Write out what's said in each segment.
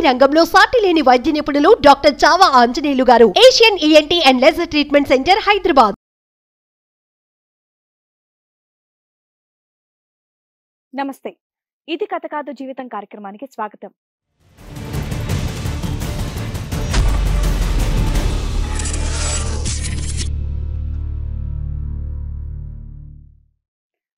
రంగంలో సాటి లేని వైద్య నిపుణులు డాక్టర్ చావా ఆంజనేయులు గారు, Asian ENT and laser treatment centre, Hyderabad. నమస్తే, ఇది కథ కాదు జీవితం కార్యక్రమానికి స్వాగతం.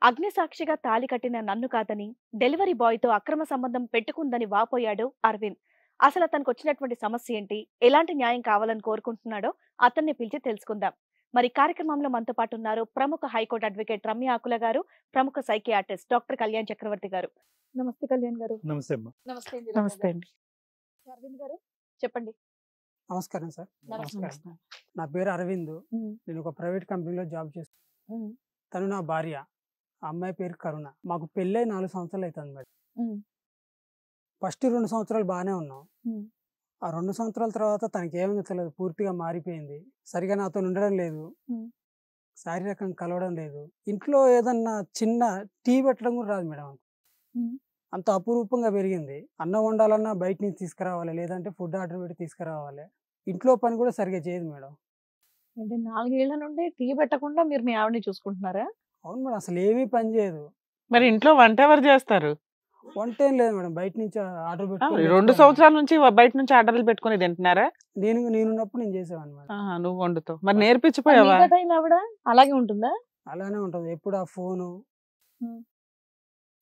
అగ్నిసాక్షిగా తాళి కట్టిన నన్ను కాదని డెలివరీ బాయ్తో అక్రమ సంబంధం పెట్టుకుందని వాపోయాడు అరవింద్. అసలు అతనికి వచ్చినటువంటి సమస్య ఏంటి, ఎలాంటి న్యాయం కావాలని కోరుకుంటున్నాడో అతన్ని పిలిచి తెలుసుకుందాం. మరి కార్యక్రమంలో మనతో పాటు ఉన్నారు ప్రముఖ హైకోర్టు అడ్వకేట్ రమ్య ఆకుల గారు, ప్రముఖ సైకియాట్రిస్ట్ డాక్టర్ కళ్యాణ్ చక్రవర్తి గారు. నమస్తే కళ్యాణ్ గారు. నమస్తే. నమస్తే అండి. అరవింద్ గారు చెప్పండి. నమస్కారం సార్. నమస్కారం. నా పేరు అరవింద్. నేను ఒక ప్రైవేట్ కంపెనీలో జాబ్ చేస్తాను. తను నా భార్య. ఆ అమ్మాయి పేరు కరుణ. మాకు పెళ్ళై 4 సంవత్సరాలు అవుతుంది మేడం. ఫస్ట్ 2 సంవత్సరాలు బాగానే ఉన్నాం. ఆ 2 సంవత్సరాల తర్వాత తనకి ఏమైందో తెలియదు, పూర్తిగా మారిపోయింది. సరిగా నాతో ఉండడం లేదు, శారీరకంగా కలవడం లేదు. ఇంట్లో ఏదన్నా చిన్న టీ పెట్టడం కూడా రాదు మేడం. అంత అపురూపంగా పెరిగింది. అన్నం వండాలన్నా బయట నుంచి తీసుకురావాలి, లేదంటే ఫుడ్ ఆర్డర్ పెట్టి తీసుకురావాలి. ఇంట్లో పని కూడా సరిగా చేయదు మేడం. అంటే 4 ఏళ్ల నుండి టీ పెట్టకుండా మీరు మీ ఆవిడని చూసుకుంటున్నారా? అవును మేడం, అసలు ఏమీ పని చేయదు. మరి ఇంట్లో వంట ఎవరు చేస్తారు? వంట ఏం లేదు మేడం, బయట నుంచి ఆర్డర్ పెట్టుకొని 2 సంవత్సరాల నుంచి బయట నుంచి ఆర్డర్లు పెట్టుకుని తింటున్నారా? నేనున్నప్పుడు నేను చేసేవాడిని మేడం. నువ్వు వండుతావు, మరి నేర్పించిపోయావా? ఆవిడ అలాగే ఉంటుందా? అలానే ఉంటుంది, ఎప్పుడు ఆ ఫోను.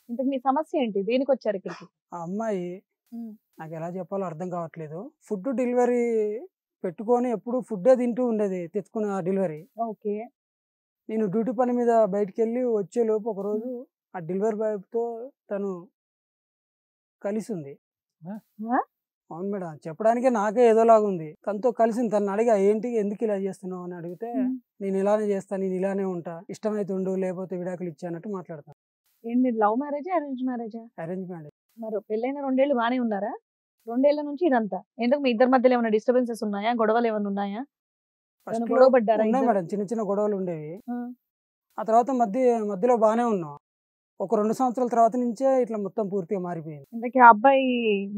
ఇంతకు మీ సమస్య ఏంటి, దేనికి వచ్చారు ఇక్కడికి? ఆ అమ్మాయి నాకు ఎలా చెప్పాలో అర్థం కావట్లేదు. ఫుడ్ డెలివరీ పెట్టుకొని ఎప్పుడు ఫుడ్డే తింటూ ఉండేది, తెచ్చుకున్న డెలివరీ. ఓకే. నేను డ్యూటీ పని మీద బయటికి వెళ్ళి వచ్చేలోపు ఒకరోజు ఆ డెలివరీ బాయ్తో తను కలిసింది. అవును మేడం, చెప్పడానికే నాకే ఏదోలాగా ఉంది. తనతో కలిసింది. తను అడిగా, ఏంటి ఎందుకు ఇలా చేస్తున్నావు అని అడిగితే, నేను ఇలానే చేస్తాను, నేను ఇలానే ఉంటా, ఇష్టమైతే ఉండు, లేకపోతే విడాకులు ఇచ్చానట్టు మాట్లాడతాను. ఏంటి మీరు లవ్ మ్యారేజా అరేంజ్ మ్యారేజా? Arrange marriage. మరి పెళ్ళైన 2 ఏళ్ళు బానే ఉన్నారా? 2 ఏళ్ల నుంచి ఇదంతా ఎందుకు? మీ ఇద్దరి మధ్యలో ఏమైనా డిస్టర్బెన్సెస్ ఉన్నాయా, గొడవలు ఏమైనా ఉన్నాయా? ఫస్ట్ గొడవ పడ్డారా? ఉన్నాయి మేడం, చిన్న చిన్న గొడవలు ఉండేవి. ఆ తర్వాత మధ్యలో బాగానే ఉన్నాం. ఒక 2 సంవత్సరాల తర్వాత నుంచే ఇట్లా మొత్తం పూర్తిగా మారిపోయింది. ఇంతకీ ఆ అబ్బాయి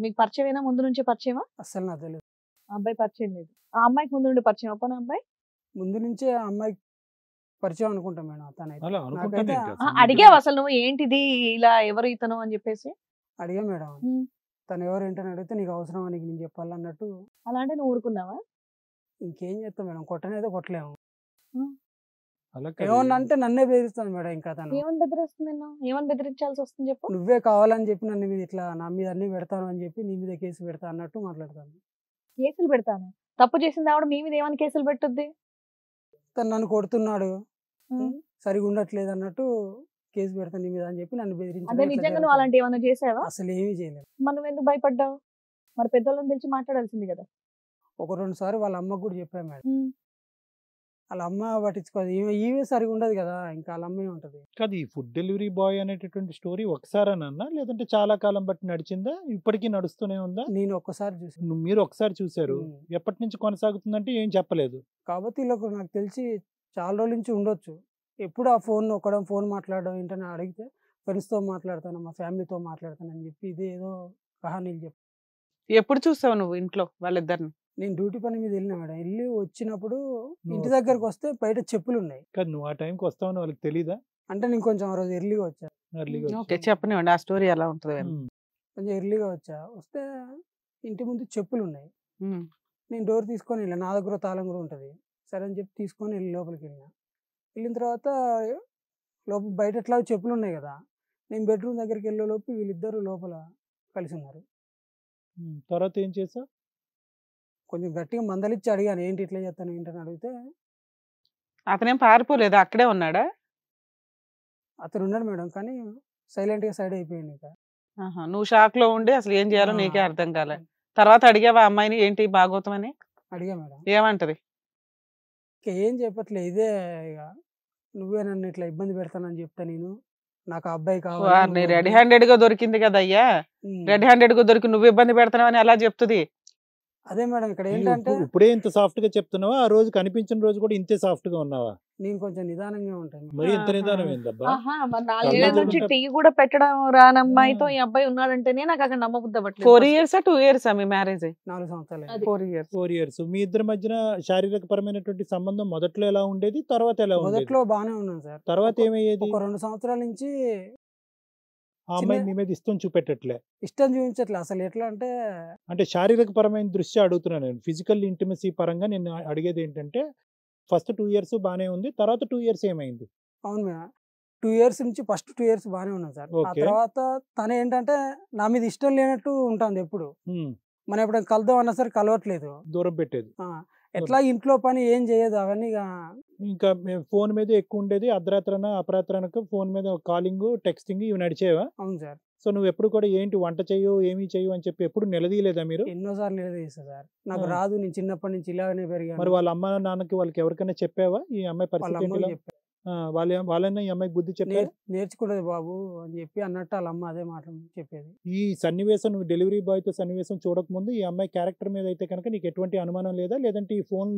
మీకు పరిచయమేనా, ముందు నుంచే పరిచయమా? అస్సలు నాకు తెలియదు. ఆ అబ్బాయి పరిచయం లేదు. ఆ అమ్మాయికి ముందు నుండి పరిచయం అప్పనా? అబ్బాయి ముందు నుంచే ఆ అమ్మాయికి పరిచయం అనుకుంటా మేడం. తనైతే అడిగావు అసలు నువ్వు ఏంటిది ఇలా ఎవరు ఇతను అని చెప్పేసి? అడిగా మేడం. తను ఎవరు ఏంటని అడిగితే, నీకు అవసరమా, నీకు నేను చెప్పాలన్నట్టు. అలా అంటే నువ్వు ఊరుకున్నావా? ఇంకేం చేస్తాం మేడం, కొట్టనైతే కొట్టలేము. ఏమన్నా అంటే నన్నే బెదిరిస్తాను మేడం. ఇంకా తను ఏమని బెదిరిస్తుంది? ఏమని బెదిరించాల్సి వస్తుంది చెప్పు. నువ్వే కావాలని చెప్పి నన్ను మీద ఇట్లా నా మీద అన్ని పెడతాను అని చెప్పి, నీ మీద కేసు పెడతా అన్నట్టు మాట్లాడతాను. కేసులు పెడతాను? తప్పు చేసింది ఆవిడ, మీ మీద ఏమని కేసులు పెట్టుద్ది? తను నన్ను కొడుతున్నాడు, సరిగా ఉండట్లేదు అన్నట్టు కేసు పెడతాను నీ మీద అని చెప్పి నన్ను అంటే బెదిరించి. నిజంగా నువ్వు అలాంటి ఏమైనా చేసావా? అసలు ఏమీ చేయలేదు. మరి నువ్వు ఎందుకు భయపడ్డావు? మరి పెద్దోళ్ళని పిలిచి మాట్లాడాల్సింది కదా. ఒక 2 సార్లు వాళ్ళ అమ్మకు కూడా చెప్పాను మేడం. వాళ్ళ అమ్మ పట్టించుకోదు, ఈమె సరిగా ఉండదు కదా, ఇంకా వాళ్ళ అమ్మే ఉంటది. కాదు, ఈ ఫుడ్ డెలివరీ బాయ్ అనేటటువంటి స్టోరీ ఒకసారనన్నా, లేదంటే చాలా కాలం బట్టి నడిచిందా, ఇప్పటికీ నడుస్తూనే ఉందా? నేను ఒక్కసారి చూసాను. మీరు ఒకసారి చూసారు, ఎప్పటి నుంచి కొనసాగుతుందంటే ఏం చెప్పలేదు. కాబట్టి వీళ్ళకు నాకు తెలిసి చాలా రోజుల నుంచి ఉండొచ్చు. ఎప్పుడు ఆ ఫోన్ నొక్కడం, ఫోన్ మాట్లాడడం ఏంటని అడిగితే, ఫ్రెండ్స్తో మాట్లాడతాను, మా ఫ్యామిలీతో మాట్లాడతాను అని చెప్పి ఇదే ఏదో కహానీలు చెప్పి. ఎప్పుడు చూసావు నువ్వు ఇంట్లో వాళ్ళిద్దరిని? నేను డ్యూటీ పని మీద వెళ్ళినా మేడం. వెళ్ళి వచ్చినప్పుడు ఇంటి దగ్గరకు వస్తే బయట చెప్పులు ఉన్నాయి. కాదు, నువ్వు ఆ టైంకి వస్తావని వాళ్ళకి తెలీదా? అంటే నేను కొంచెం ఆ రోజు ఎర్లీగా వచ్చా. ఓకే, చెప్పనివ్వండి ఆ స్టోరీ ఎలా ఉంటుందో. కొంచెం ఎర్లీగా వస్తే ఇంటి ముందు చెప్పులు ఉన్నాయి. నేను డోర్ తీసుకొని వెళ్ళాను, నా దగ్గర తాళం కూడా ఉంటుంది. సరే అని చెప్పి తీసుకొని వెళ్ళి లోపలికి వెళ్ళిన తర్వాత బయట ఎట్లా చెప్పులు ఉన్నాయి కదా, నేను బెడ్రూమ్ దగ్గరికి వెళ్ళే లోపు వీళ్ళిద్దరు లోపల కలిసి ఉన్నారు. తర్వాత ఏం చేసావు? కొంచెం గట్టిగా మందలిచ్చి అడిగాను, ఏంటి ఇట్లా చేస్తాను ఏంటని అడిగితే, అతనేం పారిపోలేదు, అక్కడే ఉన్నాడా? అతను ఉన్నాడు మేడం, కానీ సైలెంట్గా సైడ్ అయిపోయింది. ఇంకా నువ్వు షాక్ లో ఉండి అసలు ఏం చేయాలో నీకే అర్థం కాలే. తర్వాత అడిగావా అమ్మాయిని ఏంటి భాగవతం అని? అడిగా మేడం. ఏమంటది? ఏం చెప్పట్లేదు, ఇదే ఇక నువ్వే నన్ను ఇట్లా ఇబ్బంది పెడతానని చెప్తా, నేను నాకు అబ్బాయి కావాలి. రెడీ హ్యాండెడ్ గా దొరికింది కదా అయ్యా, రెడీ హ్యాండెడ్ గా దొరికి నువ్వు ఇబ్బంది పెడతావు అని ఎలా చెప్తుంది? అదే మేడం ఇక్కడ ఏంటంటే ఇప్పుడే ఇంత సాఫ్ట్ గా చెప్తున్నావా, ఆ రోజు కనిపించిన రోజు కూడా ఇంతే సాఫ్ట్ గా ఉన్నావా? నేను కొంచెం నిదానంగా ఉంటాను. మరి ఇంత నిదానం ఏందబ్బా? మరి 4 ఏళ్ల నుంచి టీ కూడా పెట్టడం రానమ్మాయితో ఈ అబ్బాయి ఉన్నాడంటేనే నాకు అక్కడ నమ్మబుద్ధి అవ్వట్లేదు. 4 years 2 years మీ మ్యారేజ్? 4 సంవత్సరాలు. 4 years. మీ ఇద్దరి మధ్యన శారీరక పరమైనటువంటి సంబంధం మొదట్లో ఎలా ఉండేది, తర్వాత ఎలా ఉండేది? మొదట్లో బాగానే ఉన్నాను సార్. తర్వాత ఏమయ్యేది? ఒక 2 సంవత్సరాల నుంచి ఆ అమ్మాయి మీ మీద ఇష్టం చూపెట్టట్లే? ఇష్టం చూపించట్లే అసలు. ఎట్లా అంటే శారీరక పరమైన దృష్ట్యా అడుగుతున్నాను నేను. ఫిజికల్ ఇంటిమసీ పరంగా నేను అడిగేది ఏంటంటే ఫస్ట్ 2 years బానే ఉంది, తర్వాత 2 years ఏమైంది? అవును మేడం, 2 years నుంచి ఫస్ట్ 2 years బాగానే ఉన్నాను సార్. ఆ తర్వాత తను ఏంటంటే నా మీద ఇష్టం లేనట్టు ఉంటుంది ఎప్పుడు. మనం ఎప్పుడైనా కలుద్దాం అన్నా సరే కలవట్లేదు, దూరం పెట్టేది. ఎట్లా ఇంట్లో పని ఏం చేయదు అవన్నీ. ఇంకా ఫోన్ మీద ఎక్కువ ఉండేది, అర్ధరాత్రన అపరాత్రనకు ఫోన్ మీద కాలింగ్ టెక్స్టింగ్ ఇవి నడిచేవా? అవును సార్. సో నువ్వు ఎప్పుడు కూడా ఏంటి వంట చెయ్యు ఏమీ చెయ్యు అని చెప్పి ఎప్పుడు నిలదీయలేదా మీరు? ఎన్నోసార్లు నిలదీసా సార్. నాకు రాదు, నేను చిన్నప్పటి నుంచి ఇలానే పెరిగాను. మరి వాళ్ళ అమ్మ నాన్నకి వాళ్ళకి ఎవరికైనా చెప్పావా ఈ అమ్మాయి పరిస్థితి? వాళ్ళైనా ఈ అమ్మాయికి బుద్ధి చెప్పారు? నేర్చుకునేది బాబు అని చెప్పి అన్నట్టు వాళ్ళ అమ్మ అదే మాట చెప్పేది. ఈ సన్నివేశం నువ్వు డెలివరీ బాయ్ తో సన్నివేశం చూడకముందు ఈ అమ్మాయి క్యారెక్టర్ మీద అయితే కనుక నీకు ఎటువంటి అనుమానం లేదా, లేదంటే ఈ ఫోన్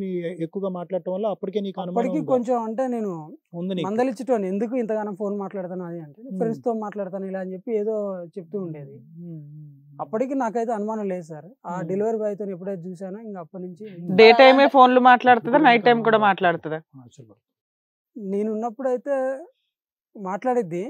ఎక్కువగా మాట్లాడటం వల్ల అప్పటికే నీకు అనుమానం కొంచెం అంటే నేను ఉంది మందలిచ్చేటోని, ఎందుకు ఇంతగానో ఫోన్ మాట్లాడతాను అది అంటే ఫ్రెండ్స్ తో మాట్లాడతాను ఇలా అని చెప్పి ఏదో చెప్తూ ఉండేది. అప్పటికి నాకైతే అనుమానం లేదు సార్. ఆ డెలివరీ బాయ్ తో ఎప్పుడైతే చూసానో ఇంకా అప్పటి నుంచి. డే టైమే ఫోన్లు మాట్లాడుతుందా, నైట్ టైం కూడా మాట్లాడుతుందా? నేను ఉన్నప్పుడు అయితే మాట్లాడిద్ది,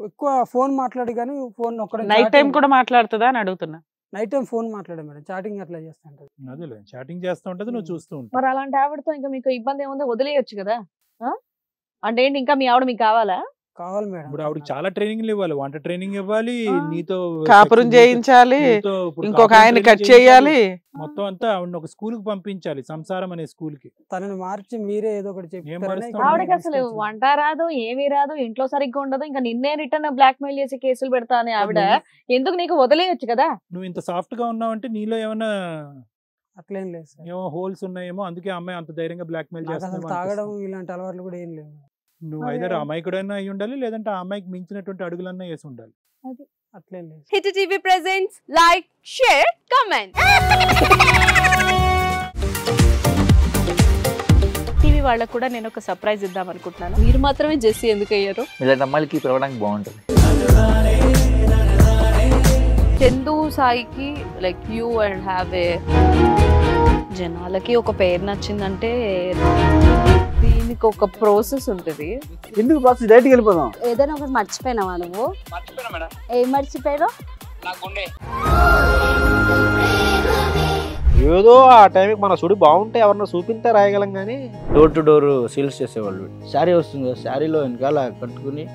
ఎక్కువ ఫోన్ మాట్లాడి కానీ ఫోన్ ఒక్కడ. నైట్ టైం కూడా మాట్లాడుతుందా అని అడుగుతున్నా. నైట్ టైం ఫోన్ మాట్లాడే మేడం, చాటింగ్ అట్లా చేస్తా ఉంటది. అదేలే చాటింగ్ చేస్తూ ఉంటది, నువ్వు చూస్తూ ఉంటావు. మరి అలాంటి ఆవిడతో ఇంకా మీకు ఇబ్బంది ఏముందో వదిలేయొచ్చు కదా. అంటే ఏంటి ఇంకా మీ ఆవిడ మీకు కావాలా? కావాలి మేడం. ఇప్పుడు ఆవిడకి చాలా ట్రైనింగ్ ఇవ్వాలి, వంట ట్రైనింగ్ ఇవ్వాలి, నీతో కాపురం చేయించాలి, ఇంకొక ఆయన కట్ చేయాలి, మొత్తం అంతా ఆవిడ ఒక స్కూల్ కి పంపించాలి, సంసారం అనే స్కూల్ కి. తనని మార్చి మీరే ఏదో ఒకటి చెప్పారు. ఆవిడకి అసలు వంట రాదు, ఏమీ రాదు, ఇంట్లో సరిగ్గా ఉండదు, ఇంకా నిన్నే రిటర్న్ బ్లాక్ మెయిల్ చేసి కేసులు పెడతానే ఆవిడ. ఎందుకు నీకు వదిలేయొచ్చు కదా. నువ్వు ఇంత సాఫ్ట్ గా ఉన్నావు అంటే నీలో ఏమైనా అట్లేం లేదు సార్. ఏమో హోల్స్ ఉన్నాయేమో, అందుకే అమ్మాయి అంత ధైర్యంగా బ్లాక్ మెయిల్ చేస్తాను. తాగడం ఇలాంటి అలవాట్లు కూడా ఏం లేవు. నువ్వు ఐదర్ అమాయకుడైనా అయి ఉండాలి, లేదంటే ఆ అమ్మాయికి మించినటువంటి అడుగులన్నా వేసి ఉండాలి. అట్లేం లేదు. Hit TV presents like, share, comment. TV వాళ్ళకు కూడా నేను ఒక సర్ప్రైజ్ ఇద్దాం అనుకుంటున్నాను. మీరు మాత్రమే జెస్సీ ఎందుకు అయ్యారు? ఇలాంటి అమ్మాయిలకి పిలవడానికి బాగుంటుంది. చందు సాయికి like you and have a, జనాలకి ఒక పేరు నచ్చిందంటే దీనికి ఒక ప్రాసెస్ ఉంటుంది. ఎందుకు బాక్స్ డైరెక్ట్‌గా వెళ్ళిపోదాం. ఏదైనా ఒకటి మర్చిపోయినావా నువ్వు? మర్చిపోయినా మేడం. ఏం మర్చిపోయావు? నా గుండె. ఏదో ఆ టైంకి మన సుడి బాగుంటే ఎవరన్నా చూపిస్తే రాయగలం కానీ డోర్ టు డోర్ సేల్స్ చేసేవాళ్ళు. శారీ వస్తుంది కదా, శారీలో వెనకాల కట్టుకుని